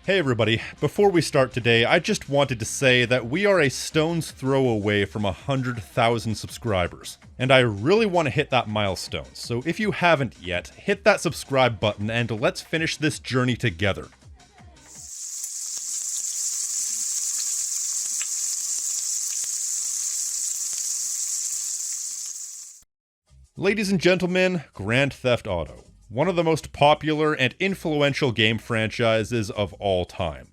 Hey everybody, before we start today, I just wanted to say that we are a stone's throw away from 100,000 subscribers. And I really want to hit that milestone, so if you haven't yet, hit that subscribe button and let's finish this journey together. Ladies and gentlemen, Grand Theft Auto. One of the most popular and influential game franchises of all time.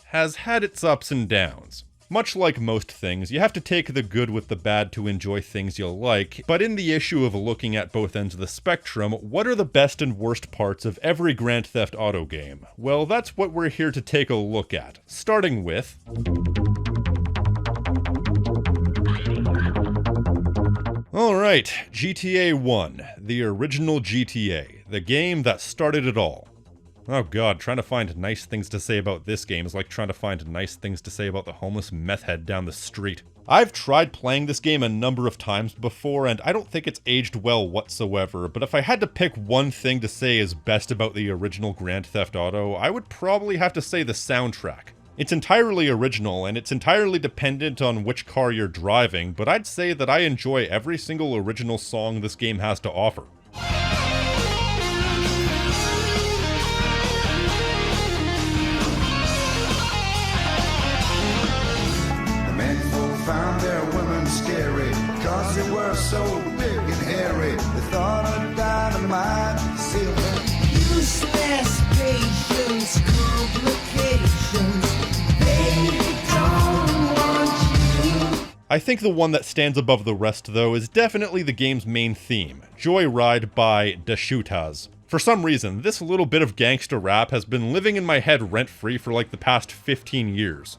Has had its ups and downs. Much like most things, you have to take the good with the bad to enjoy things you like, but in the issue of looking at both ends of the spectrum, what are the best and worst parts of every Grand Theft Auto game? Well, that's what we're here to take a look at, starting with... Alright, GTA 1, the original GTA, the game that started it all. Oh god, trying to find nice things to say about this game is like trying to find nice things to say about the homeless meth head down the street. I've tried playing this game a number of times before, and I don't think it's aged well whatsoever, but if I had to pick one thing to say is best about the original Grand Theft Auto, I would probably have to say the soundtrack. It's entirely original, and it's entirely dependent on which car you're driving, but I'd say that I enjoy every single original song this game has to offer. The men folk found their women scary, cause they were so big and hairy. They thought of dynamite, silver. Useless patience, complications. I think the one that stands above the rest, though, is definitely the game's main theme, Joyride by Da Shootaz. For some reason, this little bit of gangsta rap has been living in my head rent-free for like the past 15 years.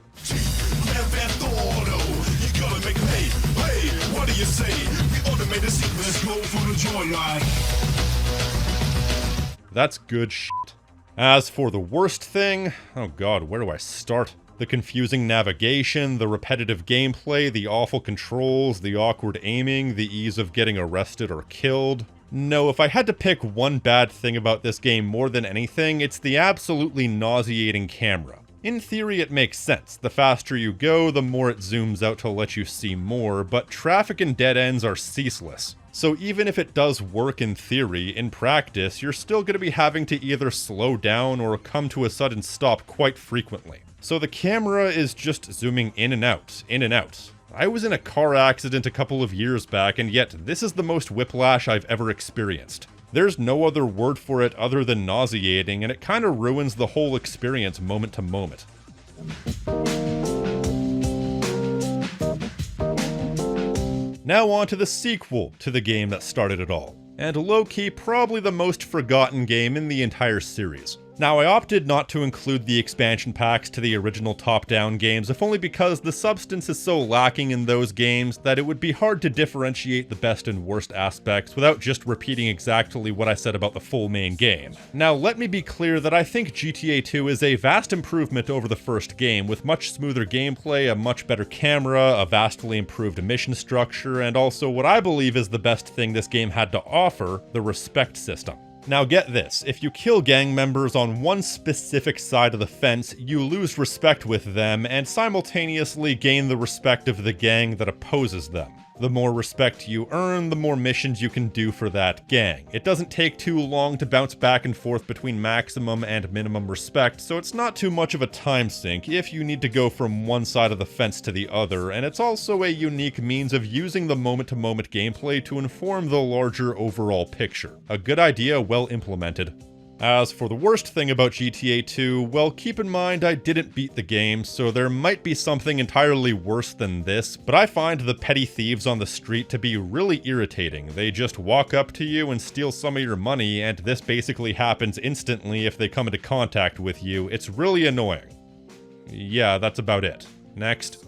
That's good shit. As for the worst thing, oh god, where do I start? The confusing navigation, the repetitive gameplay, the awful controls, the awkward aiming, the ease of getting arrested or killed. No, if I had to pick one bad thing about this game more than anything, it's the absolutely nauseating camera. In theory, it makes sense. The faster you go, the more it zooms out to let you see more, but traffic and dead ends are ceaseless. So even if it does work in theory, in practice, you're still going to be having to either slow down or come to a sudden stop quite frequently. So the camera is just zooming in and out, in and out. I was in a car accident a couple of years back, and yet this is the most whiplash I've ever experienced. There's no other word for it other than nauseating, and it kind of ruins the whole experience moment to moment. Now on to the sequel to the game that started it all, and low-key probably the most forgotten game in the entire series. Now, I opted not to include the expansion packs to the original top-down games, if only because the substance is so lacking in those games that it would be hard to differentiate the best and worst aspects without just repeating exactly what I said about the full main game. Now, let me be clear that I think GTA 2 is a vast improvement over the first game, with much smoother gameplay, a much better camera, a vastly improved mission structure, and also what I believe is the best thing this game had to offer, the respect system. Now get this, if you kill gang members on one specific side of the fence, you lose respect with them and simultaneously gain the respect of the gang that opposes them. The more respect you earn, the more missions you can do for that gang. It doesn't take too long to bounce back and forth between maximum and minimum respect, so it's not too much of a time sink if you need to go from one side of the fence to the other, and it's also a unique means of using the moment-to-moment gameplay to inform the larger overall picture. A good idea, well implemented. As for the worst thing about GTA 2, well, keep in mind I didn't beat the game, so there might be something entirely worse than this, but I find the petty thieves on the street to be really irritating. They just walk up to you and steal some of your money, and this basically happens instantly if they come into contact with you. It's really annoying. Yeah, that's about it. Next.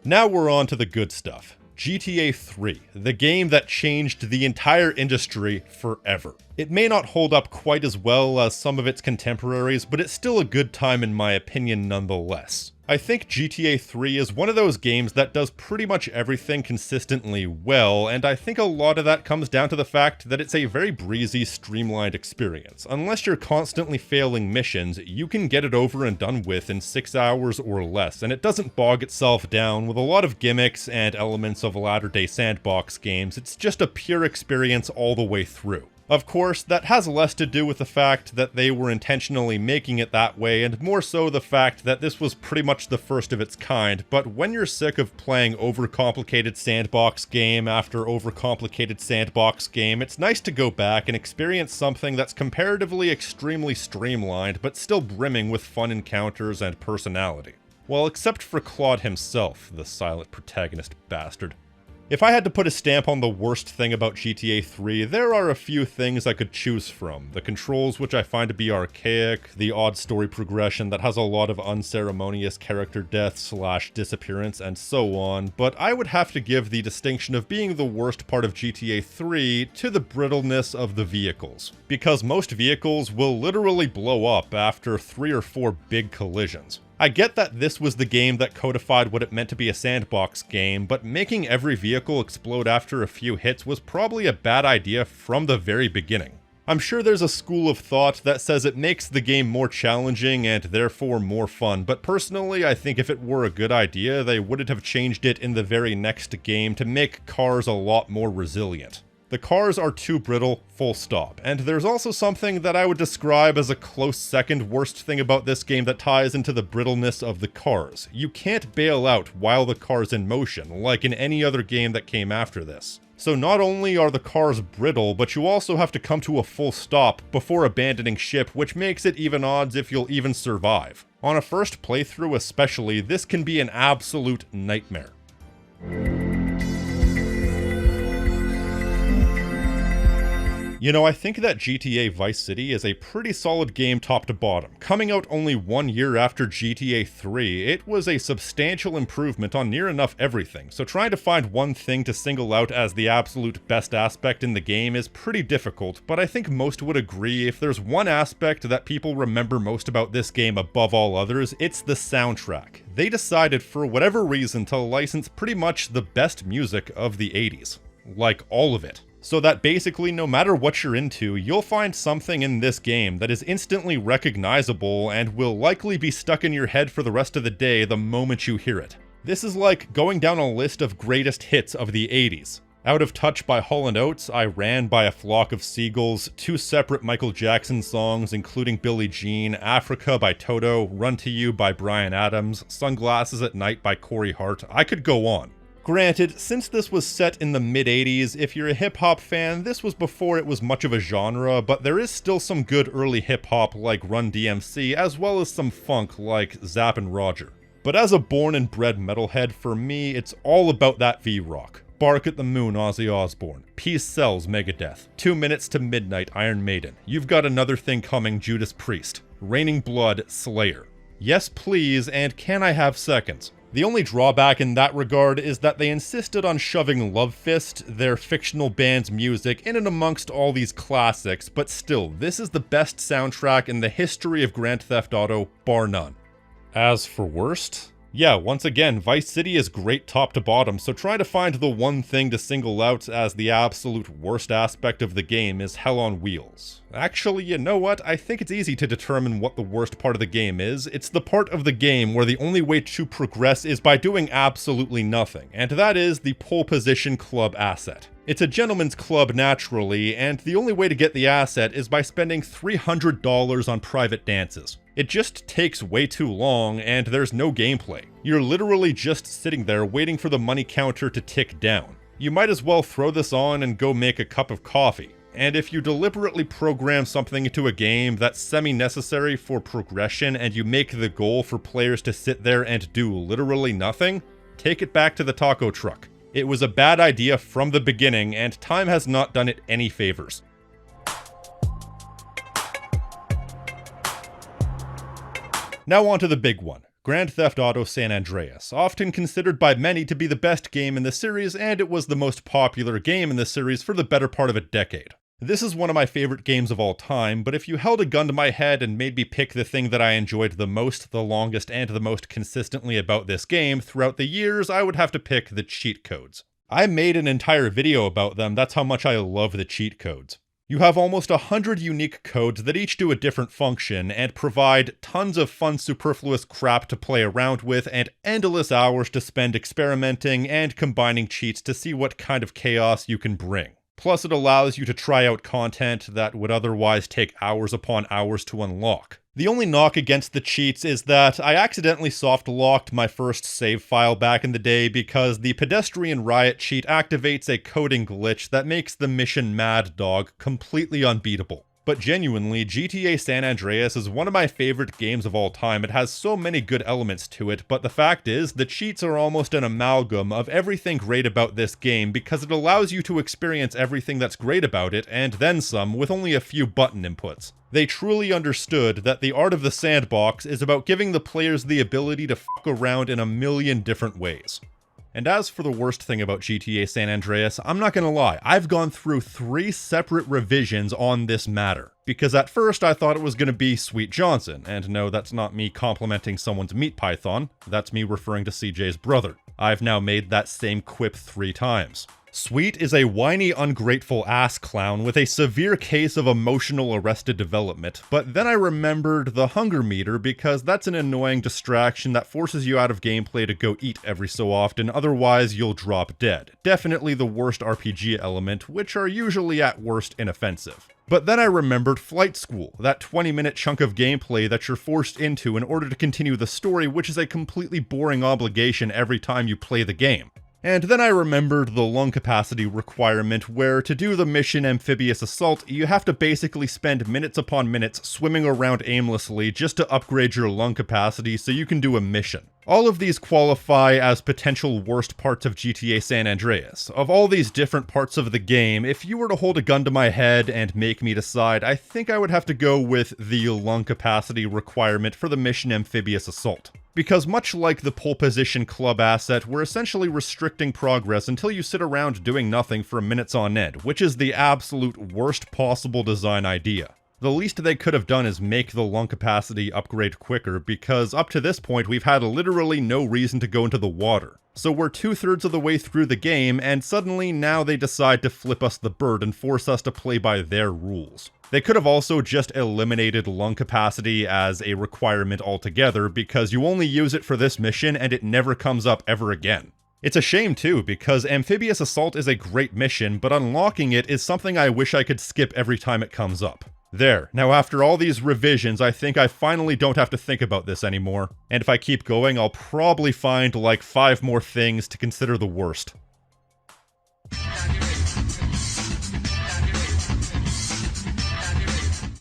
Now we're on to the good stuff. GTA 3, the game that changed the entire industry forever. It may not hold up quite as well as some of its contemporaries, but it's still a good time in my opinion nonetheless. I think GTA 3 is one of those games that does pretty much everything consistently well, and I think a lot of that comes down to the fact that it's a very breezy, streamlined experience. Unless you're constantly failing missions, you can get it over and done with in 6 hours or less, and it doesn't bog itself down with a lot of gimmicks and elements of latter-day sandbox games. It's just a pure experience all the way through. Of course, that has less to do with the fact that they were intentionally making it that way, and more so the fact that this was pretty much the first of its kind, but when you're sick of playing overcomplicated sandbox game after overcomplicated sandbox game, it's nice to go back and experience something that's comparatively extremely streamlined, but still brimming with fun encounters and personality. Well, except for Claude himself, the silent protagonist bastard. If I had to put a stamp on the worst thing about GTA 3, there are a few things I could choose from. The controls, which I find to be archaic, the odd story progression that has a lot of unceremonious character death / disappearance, and so on, but I would have to give the distinction of being the worst part of GTA 3 to the brittleness of the vehicles. Because most vehicles will literally blow up after 3 or 4 big collisions. I get that this was the game that codified what it meant to be a sandbox game, but making every vehicle explode after a few hits was probably a bad idea from the very beginning. I'm sure there's a school of thought that says it makes the game more challenging and therefore more fun, but personally I think if it were a good idea, they wouldn't have changed it in the very next game to make cars a lot more resilient. The cars are too brittle, full stop. And there's also something that I would describe as a close second worst thing about this game that ties into the brittleness of the cars. You can't bail out while the car's in motion, like in any other game that came after this. So not only are the cars brittle, but you also have to come to a full stop before abandoning ship, which makes it even odds if you'll even survive. On a first playthrough especially, this can be an absolute nightmare. You know, I think that GTA Vice City is a pretty solid game top to bottom. Coming out only 1 year after GTA 3, it was a substantial improvement on near enough everything, so trying to find one thing to single out as the absolute best aspect in the game is pretty difficult, but I think most would agree if there's one aspect that people remember most about this game above all others, it's the soundtrack. They decided for whatever reason to license pretty much the best music of the 80s. Like all of it. So that basically no matter what you're into, you'll find something in this game that is instantly recognizable and will likely be stuck in your head for the rest of the day the moment you hear it. This is like going down a list of greatest hits of the 80s. Out of Touch by Hall & Oates, I Ran by A Flock of Seagulls, 2 separate Michael Jackson songs including Billie Jean, Africa by Toto, Run to You by Bryan Adams, Sunglasses at Night by Corey Hart. I could go on. Granted, since this was set in the mid-80s, if you're a hip-hop fan, this was before it was much of a genre, but there is still some good early hip-hop like Run DMC, as well as some funk like Zapp & Roger. But as a born and bred metalhead, for me, it's all about that V-Rock. Bark at the Moon, Ozzy Osbourne. Peace Sells, Megadeth. 2 Minutes to Midnight, Iron Maiden. You've Got Another Thing Coming, Judas Priest. Raining Blood, Slayer. Yes Please, and Can I Have Seconds? The only drawback in that regard is that they insisted on shoving Love Fist, their fictional band's music, in and amongst all these classics, but still, this is the best soundtrack in the history of Grand Theft Auto, bar none. As for worst? Yeah, once again, Vice City is great top to bottom, so trying to find the one thing to single out as the absolute worst aspect of the game is Hell on Wheels. Actually, you know what? I think it's easy to determine what the worst part of the game is. It's the part of the game where the only way to progress is by doing absolutely nothing, and that is the pole position club asset. It's a gentleman's club naturally, and the only way to get the asset is by spending $300 on private dances. It just takes way too long, and there's no gameplay. You're literally just sitting there waiting for the money counter to tick down. You might as well throw this on and go make a cup of coffee. And if you deliberately program something into a game that's semi-necessary for progression and you make the goal for players to sit there and do literally nothing, take it back to the taco truck. It was a bad idea from the beginning, and time has not done it any favors. Now on to the big one, Grand Theft Auto San Andreas, often considered by many to be the best game in the series, and it was the most popular game in the series for the better part of a decade. This is one of my favorite games of all time, but if you held a gun to my head and made me pick the thing that I enjoyed the most, the longest, and the most consistently about this game throughout the years, I would have to pick the cheat codes. I made an entire video about them, that's how much I love the cheat codes. You have almost 100 unique codes that each do a different function and provide tons of fun superfluous crap to play around with and endless hours to spend experimenting and combining cheats to see what kind of chaos you can bring. Plus, it allows you to try out content that would otherwise take hours upon hours to unlock. The only knock against the cheats is that I accidentally soft-locked my first save file back in the day because the pedestrian riot cheat activates a coding glitch that makes the mission Mad Dog completely unbeatable. But genuinely, GTA San Andreas is one of my favorite games of all time. It has so many good elements to it, but the fact is, the cheats are almost an amalgam of everything great about this game because it allows you to experience everything that's great about it, and then some, with only a few button inputs. They truly understood that the art of the sandbox is about giving the players the ability to fuck around in a million different ways. And as for the worst thing about GTA San Andreas, I'm not gonna lie, I've gone through 3 separate revisions on this matter. Because at first I thought it was gonna be Sweet Johnson, and no, that's not me complimenting someone's meat python, that's me referring to CJ's brother. I've now made that same quip 3 times. Sweet is a whiny, ungrateful ass clown with a severe case of emotional arrested development, but then I remembered the hunger meter because that's an annoying distraction that forces you out of gameplay to go eat every so often, otherwise you'll drop dead. Definitely the worst RPG element, which are usually at worst inoffensive. But then I remembered Flight School, that 20-minute chunk of gameplay that you're forced into in order to continue the story, which is a completely boring obligation every time you play the game. And then I remembered the lung capacity requirement where to do the mission Amphibious Assault, you have to basically spend minutes upon minutes swimming around aimlessly just to upgrade your lung capacity so you can do a mission. All of these qualify as potential worst parts of GTA San Andreas. Of all these different parts of the game, if you were to hold a gun to my head and make me decide, I think I would have to go with the lung capacity requirement for the mission Amphibious Assault. Because much like the pole position club asset, we're essentially restricting progress until you sit around doing nothing for minutes on end, which is the absolute worst possible design idea. The least they could have done is make the lung capacity upgrade quicker, because up to this point we've had literally no reason to go into the water. So we're 2/3 of the way through the game, and suddenly now they decide to flip us the bird and force us to play by their rules. They could have also just eliminated lung capacity as a requirement altogether, because you only use it for this mission and it never comes up ever again. It's a shame too, because Amphibious Assault is a great mission, but unlocking it is something I wish I could skip every time it comes up. There, now after all these revisions, I think I finally don't have to think about this anymore. And if I keep going, I'll probably find like 5 more things to consider the worst.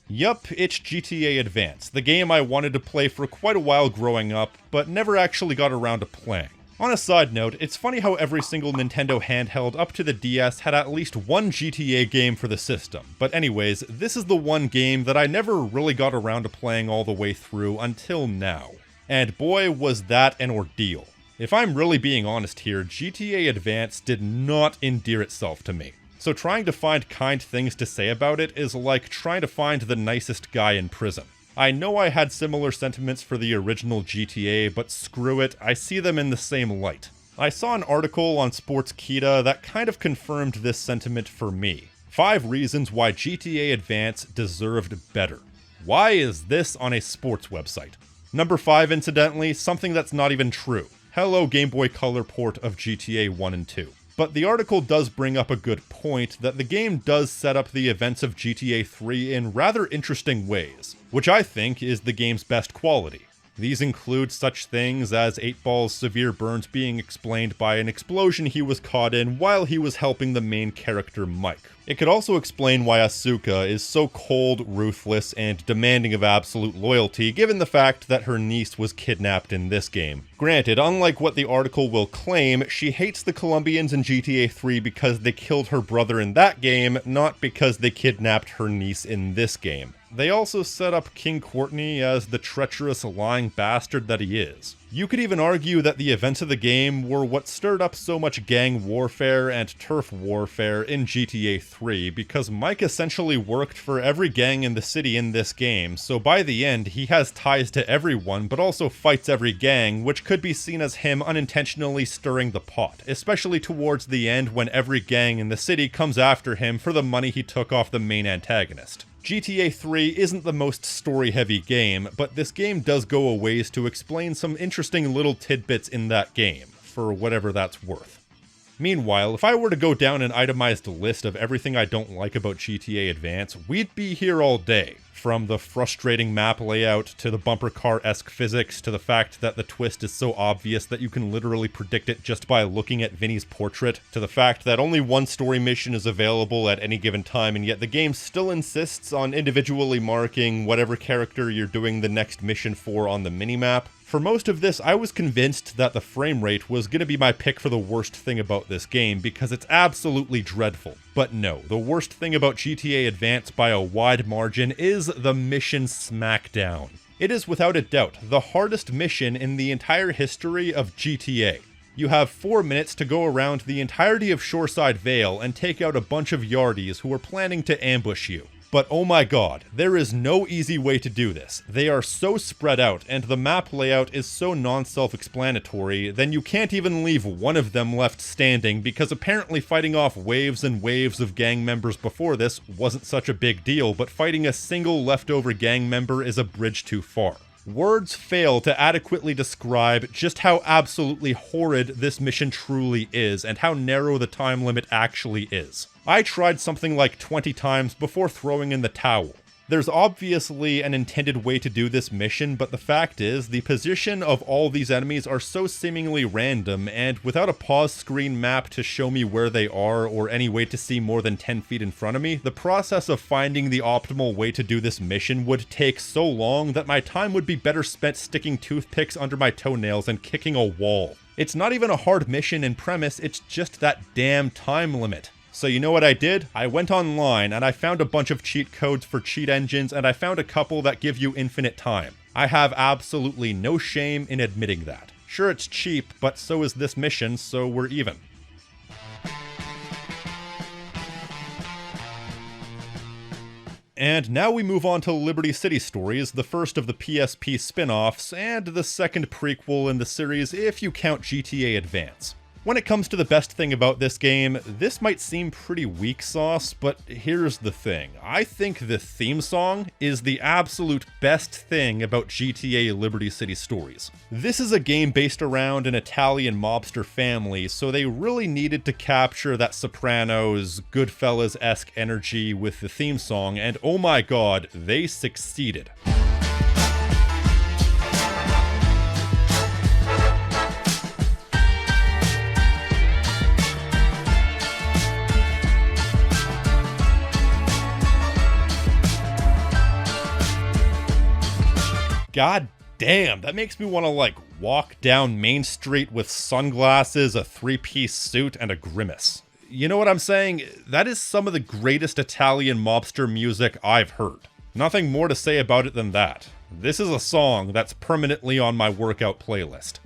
Yup, it's GTA Advance, the game I wanted to play for quite a while growing up, but never actually got around to playing. On a side note, it's funny how every single Nintendo handheld up to the DS had at least one GTA game for the system. But anyways, this is the one game that I never really got around to playing all the way through until now. And boy, was that an ordeal. If I'm really being honest here, GTA Advance did not endear itself to me. So trying to find kind things to say about it is like trying to find the nicest guy in prison. I know I had similar sentiments for the original GTA, but screw it, I see them in the same light. I saw an article on Sportskeeda that kind of confirmed this sentiment for me. 5 reasons why GTA Advance deserved better. Why is this on a sports website? Number 5, incidentally, something that's not even true. Hello Game Boy Color port of GTA 1 and 2. But the article does bring up a good point that the game does set up the events of GTA 3 in rather interesting ways, which I think is the game's best quality. These include such things as 8-Ball's severe burns being explained by an explosion he was caught in while he was helping the main character Mike. It could also explain why Asuka is so cold, ruthless, and demanding of absolute loyalty given the fact that her niece was kidnapped in this game. Granted, unlike what the article will claim, she hates the Colombians in GTA 3 because they killed her brother in that game, not because they kidnapped her niece in this game. they also set up King Courtney as the treacherous, lying bastard that he is. You could even argue that the events of the game were what stirred up so much gang warfare and turf warfare in GTA 3, because Mike essentially worked for every gang in the city in this game, so by the end he has ties to everyone but also fights every gang, which could be seen as him unintentionally stirring the pot, especially towards the end when every gang in the city comes after him for the money he took off the main antagonist. GTA 3 isn't the most story-heavy game, but this game does go a ways to explain some interesting little tidbits in that game, for whatever that's worth. Meanwhile, if I were to go down an itemized list of everything I don't like about GTA Advance, we'd be here all day. From the frustrating map layout, to the bumper car-esque physics, to the fact that the twist is so obvious that you can literally predict it just by looking at Vinny's portrait, to the fact that only one story mission is available at any given time, and yet the game still insists on individually marking whatever character you're doing the next mission for on the minimap. For most of this, I was convinced that the frame rate was going to be my pick for the worst thing about this game, because it's absolutely dreadful. But no, the worst thing about GTA Advance by a wide margin is the mission smackdown. It is without a doubt the hardest mission in the entire history of GTA. You have 4 minutes to go around the entirety of Shoreside Vale and take out a bunch of yardies who are planning to ambush you. But oh my god, there is no easy way to do this. They are so spread out, and the map layout is so non-self-explanatory, then you can't even leave one of them left standing, because apparently fighting off waves and waves of gang members before this wasn't such a big deal, but fighting a single leftover gang member is a bridge too far. Words fail to adequately describe just how absolutely horrid this mission truly is, and how narrow the time limit actually is. I tried something like 20 times before throwing in the towel. There's obviously an intended way to do this mission, but the fact is, the position of all these enemies are so seemingly random, and without a pause screen map to show me where they are or any way to see more than 10 feet in front of me, the process of finding the optimal way to do this mission would take so long that my time would be better spent sticking toothpicks under my toenails and kicking a wall. It's not even a hard mission in premise, it's just that damn time limit. So you know what I did? I went online and I found a bunch of cheat codes for cheat engines, and I found a couple that give you infinite time. I have absolutely no shame in admitting that. Sure, it's cheap, but so is this mission, so we're even. And now we move on to Liberty City Stories, the first of the PSP spin-offs, and the second prequel in the series if you count GTA Advance. When it comes to the best thing about this game, this might seem pretty weak sauce, but here's the thing. I think the theme song is the absolute best thing about GTA Liberty City Stories. This is a game based around an Italian mobster family, so they really needed to capture that Sopranos, Goodfellas-esque energy with the theme song, and oh my god, they succeeded. God damn, that makes me want to like walk down Main Street with sunglasses, a three-piece suit, and a grimace. You know what I'm saying? That is some of the greatest Italian mobster music I've heard. Nothing more to say about it than that. This is a song that's permanently on my workout playlist.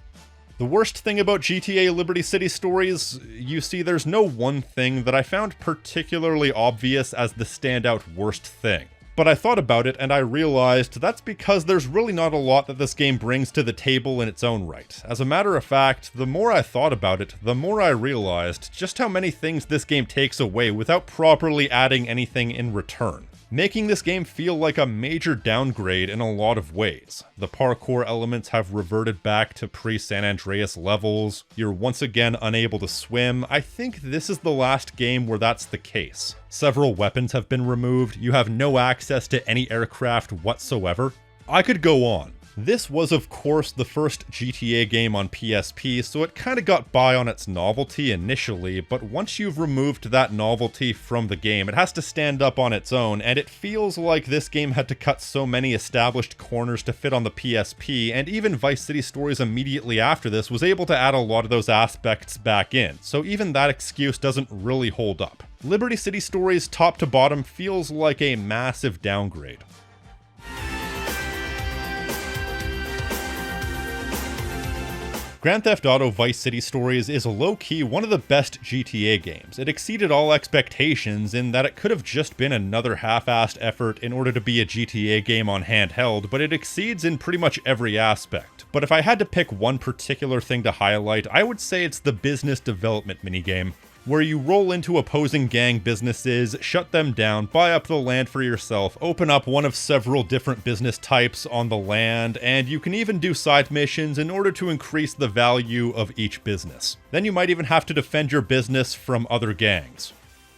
The worst thing about GTA Liberty City Stories, you see, there's no one thing that I found particularly obvious as the standout worst thing. But I thought about it and I realized that's because there's really not a lot that this game brings to the table in its own right. As a matter of fact, the more I thought about it, the more I realized just how many things this game takes away without properly adding anything in return, making this game feel like a major downgrade in a lot of ways. The parkour elements have reverted back to pre-San Andreas levels, you're once again unable to swim. I think this is the last game where that's the case. Several weapons have been removed, you have no access to any aircraft whatsoever. I could go on. This was of course the first GTA game on PSP, so it kinda got by on its novelty initially, but once you've removed that novelty from the game, it has to stand up on its own, and it feels like this game had to cut so many established corners to fit on the PSP, and even Vice City Stories immediately after this was able to add a lot of those aspects back in, so even that excuse doesn't really hold up. Liberty City Stories top to bottom feels like a massive downgrade. Grand Theft Auto Vice City Stories is low-key one of the best GTA games. It exceeded all expectations in that it could have just been another half-assed effort in order to be a GTA game on handheld, but it exceeds in pretty much every aspect. But if I had to pick one particular thing to highlight, I would say it's the business development minigame, where you roll into opposing gang businesses, shut them down, buy up the land for yourself, open up one of several different business types on the land, and you can even do side missions in order to increase the value of each business. Then you might even have to defend your business from other gangs.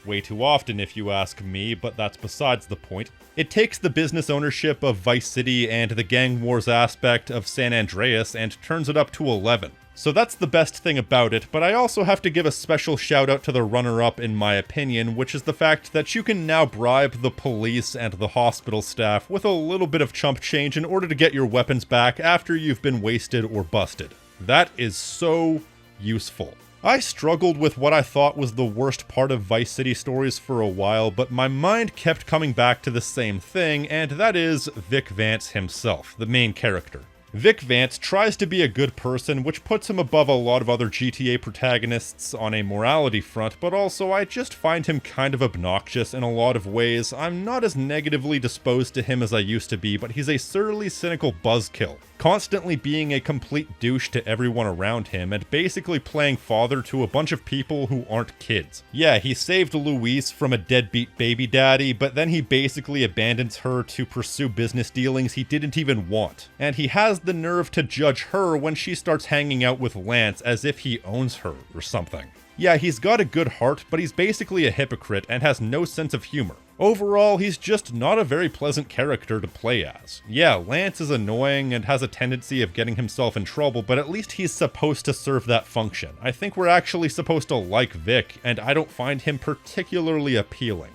Way too often if you ask me, but that's besides the point. It takes the business ownership of Vice City and the gang wars aspect of San Andreas and turns it up to 11. So that's the best thing about it, but I also have to give a special shout out to the runner-up in my opinion, which is the fact that you can now bribe the police and the hospital staff with a little bit of chump change in order to get your weapons back after you've been wasted or busted. That is so useful. I struggled with what I thought was the worst part of Vice City Stories for a while, but my mind kept coming back to the same thing, and that is Vic Vance himself, the main character. Vic Vance tries to be a good person, which puts him above a lot of other GTA protagonists on a morality front, but also I just find him kind of obnoxious in a lot of ways. I'm not as negatively disposed to him as I used to be, but he's a surly, cynical buzzkill, constantly being a complete douche to everyone around him, and basically playing father to a bunch of people who aren't kids. Yeah, he saved Louise from a deadbeat baby daddy, but then he basically abandons her to pursue business dealings he didn't even want. And he has the nerve to judge her when she starts hanging out with Lance as if he owns her or something. Yeah, he's got a good heart, but he's basically a hypocrite and has no sense of humor. Overall, he's just not a very pleasant character to play as. Yeah, Lance is annoying and has a tendency of getting himself in trouble, but at least he's supposed to serve that function. I think we're actually supposed to like Vic, and I don't find him particularly appealing.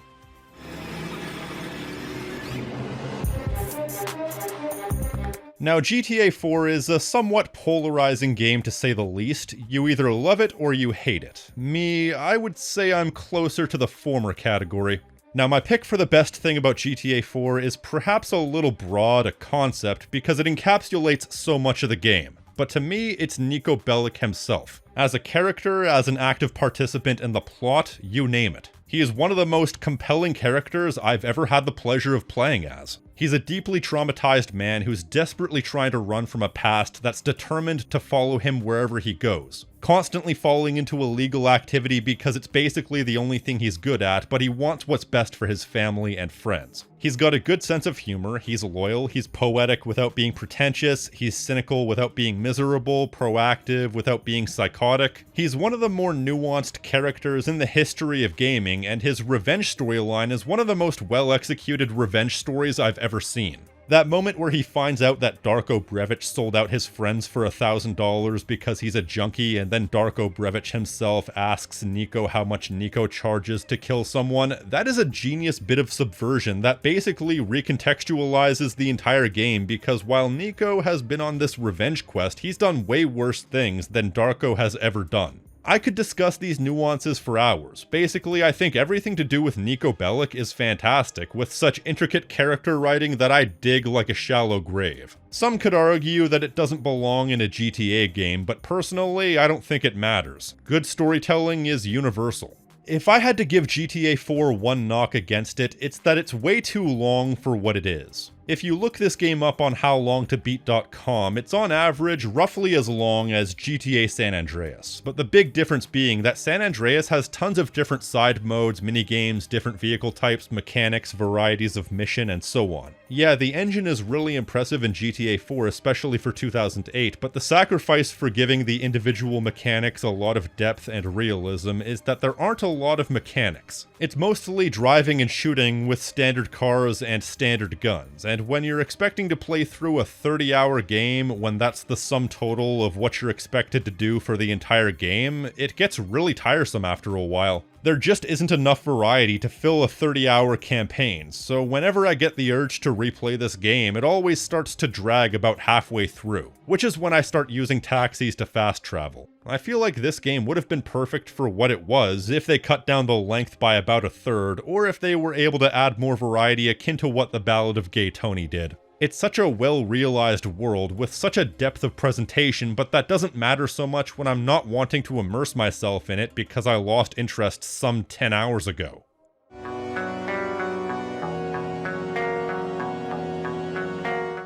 Now, GTA 4 is a somewhat polarizing game to say the least. You either love it or you hate it. Me, I would say I'm closer to the former category. Now, my pick for the best thing about GTA 4 is perhaps a little broad a concept because it encapsulates so much of the game. But to me, it's Niko Bellic himself. As a character, as an active participant in the plot, you name it. He is one of the most compelling characters I've ever had the pleasure of playing as. He's a deeply traumatized man who's desperately trying to run from a past that's determined to follow him wherever he goes. Constantly falling into illegal activity because it's basically the only thing he's good at, but he wants what's best for his family and friends. He's got a good sense of humor, he's loyal, he's poetic without being pretentious, he's cynical without being miserable, proactive without being psychotic. He's one of the more nuanced characters in the history of gaming, and his revenge storyline is one of the most well-executed revenge stories I've ever seen. That moment where he finds out that Darko Brevic sold out his friends for $1,000 because he's a junkie, and then Darko Brevic himself asks Niko how much Niko charges to kill someone, that is a genius bit of subversion that basically recontextualizes the entire game, because while Niko has been on this revenge quest, he's done way worse things than Darko has ever done. I could discuss these nuances for hours. Basically, I think everything to do with Niko Bellic is fantastic, with such intricate character writing that I dig like a shallow grave. Some could argue that it doesn't belong in a GTA game, but personally, I don't think it matters. Good storytelling is universal. If I had to give GTA 4 one knock against it, it's that it's way too long for what it is. If you look this game up on howlongtobeat.com, it's on average roughly as long as GTA San Andreas, but the big difference being that San Andreas has tons of different side modes, minigames, different vehicle types, mechanics, varieties of mission, and so on. Yeah, the engine is really impressive in GTA 4, especially for 2008, but the sacrifice for giving the individual mechanics a lot of depth and realism is that there aren't a lot of mechanics. It's mostly driving and shooting with standard cars and standard guns, and when you're expecting to play through a 30-hour game when that's the sum total of what you're expected to do for the entire game, it gets really tiresome after a while. There just isn't enough variety to fill a 30-hour campaign, so whenever I get the urge to replay this game, it always starts to drag about halfway through, which is when I start using taxis to fast travel. I feel like this game would have been perfect for what it was if they cut down the length by about a third, or if they were able to add more variety akin to what the Ballad of Gay Tony did. It's such a well-realized world with such a depth of presentation, but that doesn't matter so much when I'm not wanting to immerse myself in it because I lost interest some 10 hours ago.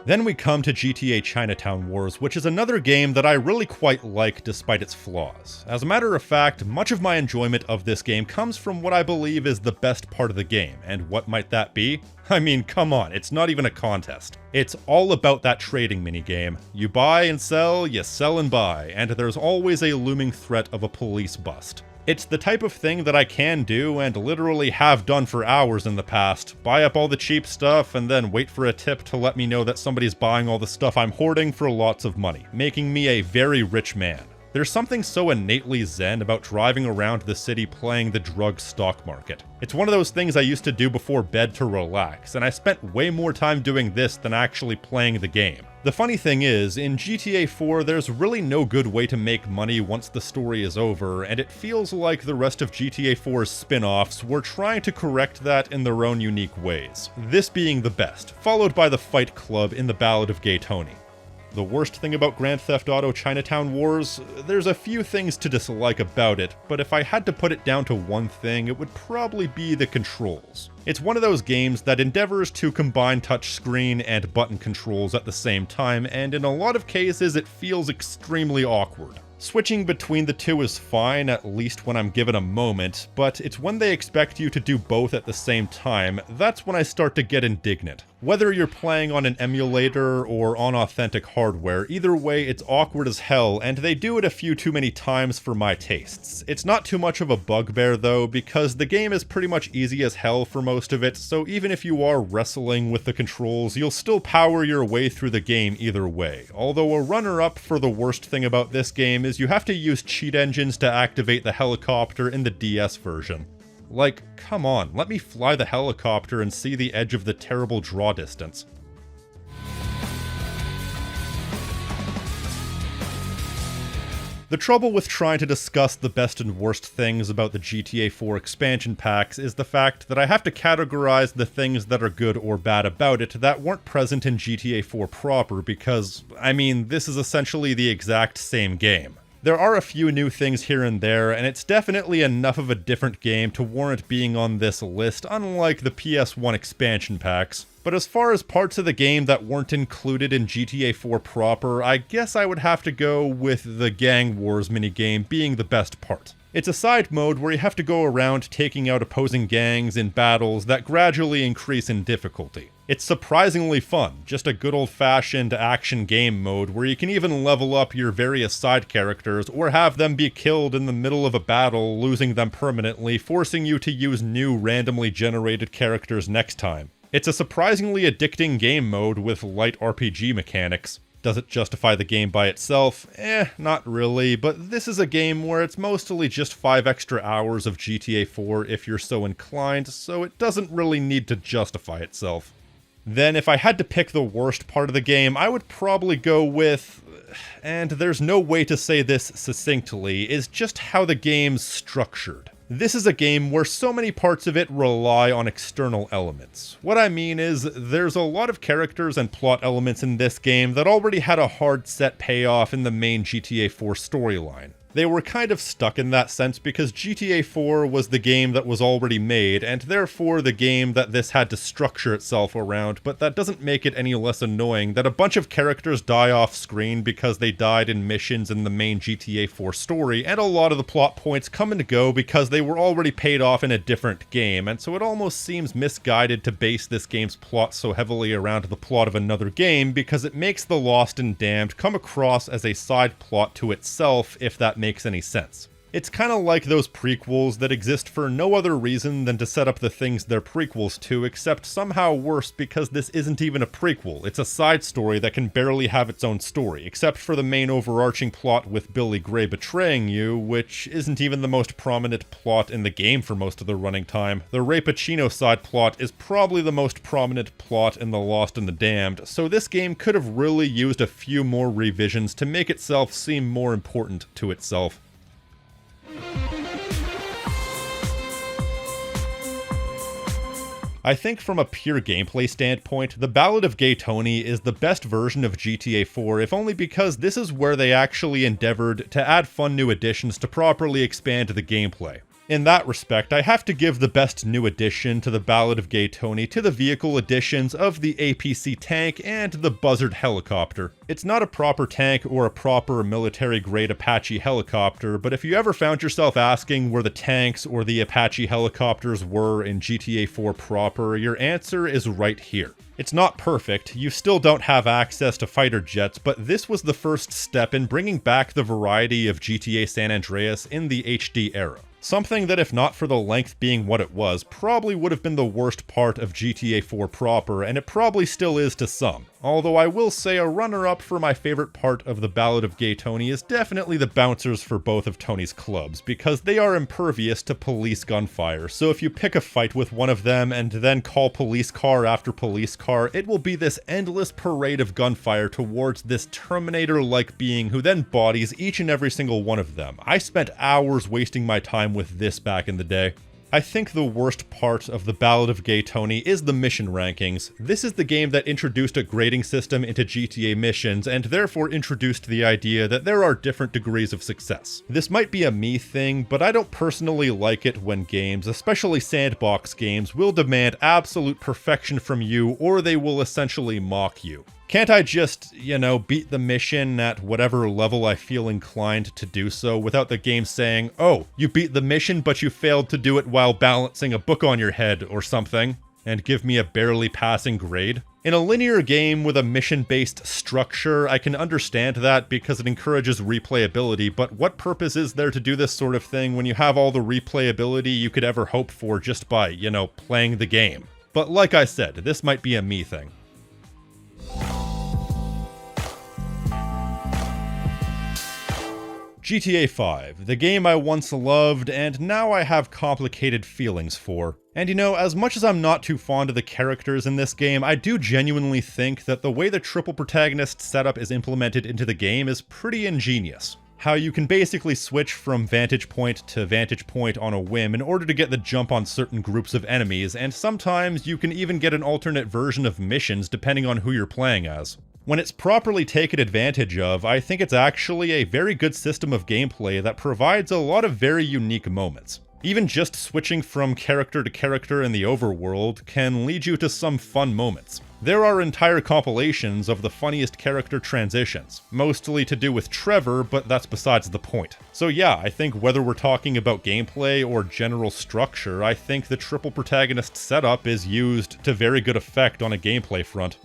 Then we come to GTA Chinatown Wars, which is another game that I really quite like despite its flaws. As a matter of fact, much of my enjoyment of this game comes from what I believe is the best part of the game, and what might that be? I mean, come on, it's not even a contest. It's all about that trading minigame. You buy and sell, you sell and buy, and there's always a looming threat of a police bust. It's the type of thing that I can do and literally have done for hours in the past. Buy up all the cheap stuff and then wait for a tip to let me know that somebody's buying all the stuff I'm hoarding for lots of money, making me a very rich man. There's something so innately zen about driving around the city playing the drug stock market. It's one of those things I used to do before bed to relax, and I spent way more time doing this than actually playing the game. The funny thing is, in GTA 4 there's really no good way to make money once the story is over, and it feels like the rest of GTA 4's spin-offs were trying to correct that in their own unique ways. This being the best, followed by the Fight Club in the Ballad of Gay Tony. The worst thing about Grand Theft Auto Chinatown Wars? There's a few things to dislike about it, but if I had to put it down to one thing, it would probably be the controls. It's one of those games that endeavors to combine touchscreen and button controls at the same time, and in a lot of cases it feels extremely awkward. Switching between the two is fine, at least when I'm given a moment, but it's when they expect you to do both at the same time, that's when I start to get indignant. Whether you're playing on an emulator or on authentic hardware, either way it's awkward as hell, and they do it a few too many times for my tastes. It's not too much of a bugbear though, because the game is pretty much easy as hell for most of it, so even if you are wrestling with the controls, you'll still power your way through the game either way. Although a runner-up for the worst thing about this game is you have to use cheat engines to activate the helicopter in the DS version. Like, come on, let me fly the helicopter and see the edge of the terrible draw distance. The trouble with trying to discuss the best and worst things about the GTA 4 expansion packs is the fact that I have to categorize the things that are good or bad about it that weren't present in GTA 4 proper because, I mean, this is essentially the exact same game. There are a few new things here and there, and it's definitely enough of a different game to warrant being on this list, unlike the PS1 expansion packs. But as far as parts of the game that weren't included in GTA 4 proper, I guess I would have to go with the Gang Wars minigame being the best part. It's a side mode where you have to go around taking out opposing gangs in battles that gradually increase in difficulty. It's surprisingly fun, just a good old-fashioned action game mode where you can even level up your various side characters or have them be killed in the middle of a battle, losing them permanently, forcing you to use new randomly generated characters next time. It's a surprisingly addicting game mode with light RPG mechanics. Does it justify the game by itself? Not really, but this is a game where it's mostly just 5 extra hours of GTA 4 if you're so inclined, so it doesn't really need to justify itself. Then if I had to pick the worst part of the game, I would probably go with, and there's no way to say this succinctly, is just how the game's structured. This is a game where so many parts of it rely on external elements. What I mean is, there's a lot of characters and plot elements in this game that already had a hard set payoff in the main GTA 4 storyline. They were kind of stuck in that sense because GTA 4 was the game that was already made, and therefore the game that this had to structure itself around, but that doesn't make it any less annoying that a bunch of characters die off screen because they died in missions in the main GTA 4 story, and a lot of the plot points come and go because they were already paid off in a different game, and so it almost seems misguided to base this game's plot so heavily around the plot of another game because it makes the Lost and Damned come across as a side plot to itself, if that makes any sense. It's kind of like those prequels that exist for no other reason than to set up the things they're prequels to, except somehow worse because this isn't even a prequel. It's a side story that can barely have its own story, except for the main overarching plot with Billy Gray betraying you, which isn't even the most prominent plot in the game for most of the running time. The Ray Pacino side plot is probably the most prominent plot in The Lost and the Damned, so this game could have really used a few more revisions to make itself seem more important to itself. I think from a pure gameplay standpoint, The Ballad of Gay Tony is the best version of GTA 4, if only because this is where they actually endeavored to add fun new additions to properly expand the gameplay. In that respect, I have to give the best new addition to The Ballad of Gay Tony to the vehicle additions of the APC tank and the Buzzard helicopter. It's not a proper tank or a proper military-grade Apache helicopter, but if you ever found yourself asking where the tanks or the Apache helicopters were in GTA 4 proper, your answer is right here. It's not perfect, you still don't have access to fighter jets, but this was the first step in bringing back the variety of GTA San Andreas in the HD era. Something that, if not for the length being what it was, probably would have been the worst part of GTA 4 proper, and it probably still is to some. Although I will say a runner-up for my favorite part of The Ballad of Gay Tony is definitely the bouncers for both of Tony's clubs, because they are impervious to police gunfire, so if you pick a fight with one of them and then call police car after police car, it will be this endless parade of gunfire towards this Terminator-like being who then bodies each and every single one of them. I spent hours wasting my time with this back in the day. I think the worst part of The Ballad of Gay Tony is the mission rankings. This is the game that introduced a grading system into GTA missions and therefore introduced the idea that there are different degrees of success. This might be a me thing, but I don't personally like it when games, especially sandbox games, will demand absolute perfection from you or they will essentially mock you. Can't I just, beat the mission at whatever level I feel inclined to do so without the game saying, oh, you beat the mission but you failed to do it while balancing a book on your head or something, and give me a barely passing grade? In a linear game with a mission-based structure, I can understand that because it encourages replayability, but what purpose is there to do this sort of thing when you have all the replayability you could ever hope for just by, playing the game? But like I said, this might be a me thing. GTA 5, the game I once loved and now I have complicated feelings for. And as much as I'm not too fond of the characters in this game, I do genuinely think that the way the triple protagonist setup is implemented into the game is pretty ingenious. How you can basically switch from vantage point to vantage point on a whim in order to get the jump on certain groups of enemies, and sometimes you can even get an alternate version of missions depending on who you're playing as. When it's properly taken advantage of, I think it's actually a very good system of gameplay that provides a lot of very unique moments. Even just switching from character to character in the overworld can lead you to some fun moments. There are entire compilations of the funniest character transitions, mostly to do with Trevor, but that's besides the point. So yeah, I think whether we're talking about gameplay or general structure, I think the triple protagonist setup is used to very good effect on a gameplay front.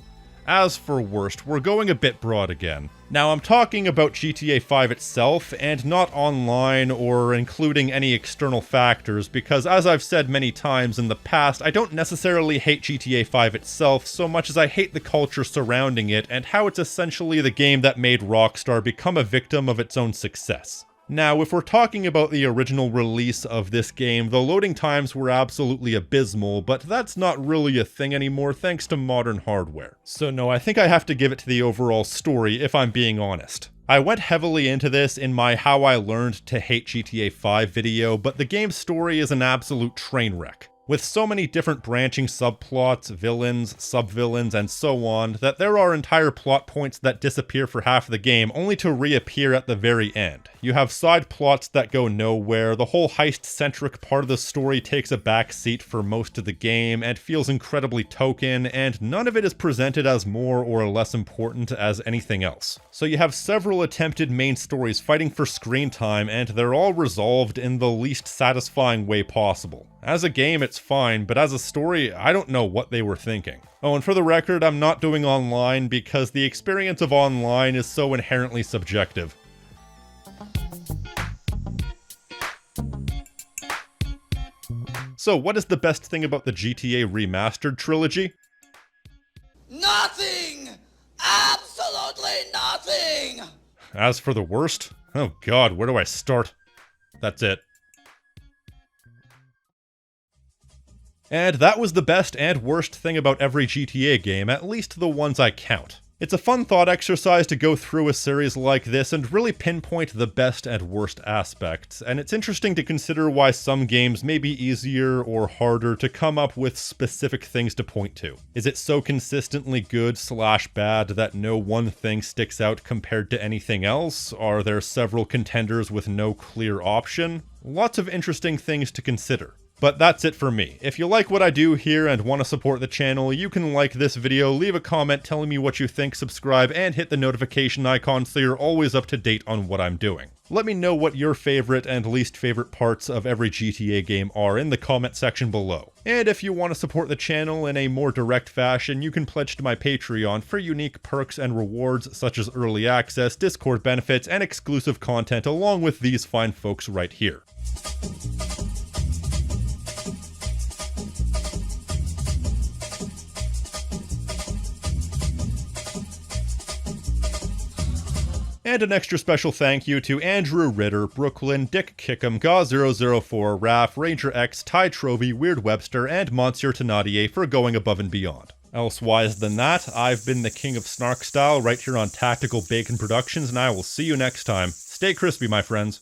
As for worst, we're going a bit broad again. Now I'm talking about GTA 5 itself, and not online or including any external factors, because as I've said many times in the past, I don't necessarily hate GTA 5 itself so much as I hate the culture surrounding it and how it's essentially the game that made Rockstar become a victim of its own success. Now, if we're talking about the original release of this game, the loading times were absolutely abysmal, but that's not really a thing anymore thanks to modern hardware. So no, I think I have to give it to the overall story if I'm being honest. I went heavily into this in my How I Learned to Hate GTA 5 video, but the game's story is an absolute train wreck. With so many different branching subplots, villains, sub-villains, and so on, that there are entire plot points that disappear for half the game, only to reappear at the very end. You have side plots that go nowhere, the whole heist-centric part of the story takes a back seat for most of the game, and feels incredibly token, and none of it is presented as more or less important as anything else. So you have several attempted main stories fighting for screen time, and they're all resolved in the least satisfying way possible. As a game, it's fine, but as a story, I don't know what they were thinking. Oh, and for the record, I'm not doing online because the experience of online is so inherently subjective. So, what is the best thing about the GTA Remastered trilogy? Nothing! Absolutely nothing! As for the worst? Oh god, where do I start? That's it. And that was the best and worst thing about every GTA game, at least the ones I count. It's a fun thought exercise to go through a series like this and really pinpoint the best and worst aspects, and it's interesting to consider why some games may be easier or harder to come up with specific things to point to. Is it so consistently good/bad that no one thing sticks out compared to anything else? Are there several contenders with no clear option? Lots of interesting things to consider. But that's it for me. If you like what I do here and want to support the channel, you can like this video, leave a comment telling me what you think, subscribe, and hit the notification icon so you're always up to date on what I'm doing. Let me know what your favorite and least favorite parts of every GTA game are in the comment section below. And if you want to support the channel in a more direct fashion, you can pledge to my Patreon for unique perks and rewards such as early access, Discord benefits, and exclusive content along with these fine folks right here. And an extra special thank you to Andrew Ritter, Brooklyn, Dick Kickham, Gaw004, Raph, Ranger X, Ty Trovey, Weird Webster, and Monsieur Thenardier for going above and beyond. Elsewise than that, I've been the King of Snark Style right here on Tactical Bacon Productions, and I will see you next time. Stay crispy, my friends.